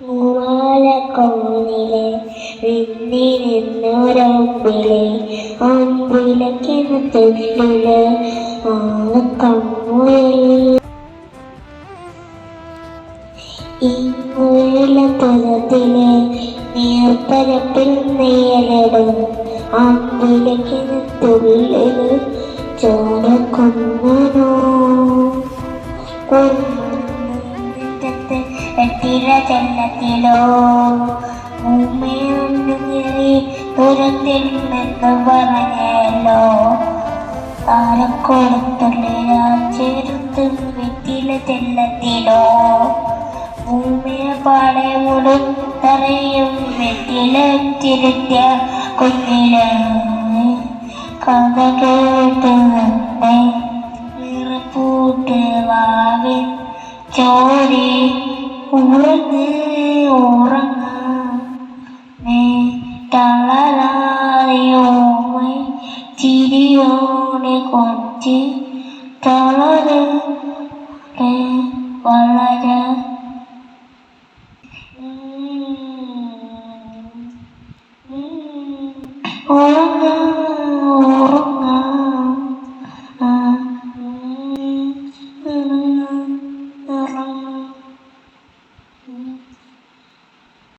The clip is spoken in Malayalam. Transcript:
മൂവാലക്കോണിലെ വിണ്ണിനിന്നൊരമ്പിലെ അമ്പിലക്കിണത്തുള്ളിലെ ആളക്കമ്മുഴൽ ഇങ്ങുഴലത്തുറത്തിലെ നീർപ്പരപ്പിൽ നെയ്യലിടും അമ്പിലക്കിണത്തുള്ളിൽ ചോരക്കൊന്നനോ എത്തില ചെല്ലത്തിലോ ഭൂമിയൊന്നുകിറി തുറന്നില്ലെന്ന് പറഞ്ഞല്ലോ താരക്കോളത്തുള്ളിലാച്ചെടുത്ത് വെറ്റില ചെല്ലത്തിലോ ഭൂമിയെ പാടെ മുടും തറയും വെറ്റില തിരുത്തിയ കുഞ്ഞില് കഥ കേട്ട് നിറപ്പൂട്ട് വാവിൻ ചോരി ഉറങ്ങ് തളരാറിയോമൈ ചിരിയോടെ കൊഞ്ച് തളര് വളര ഉറങ്ങ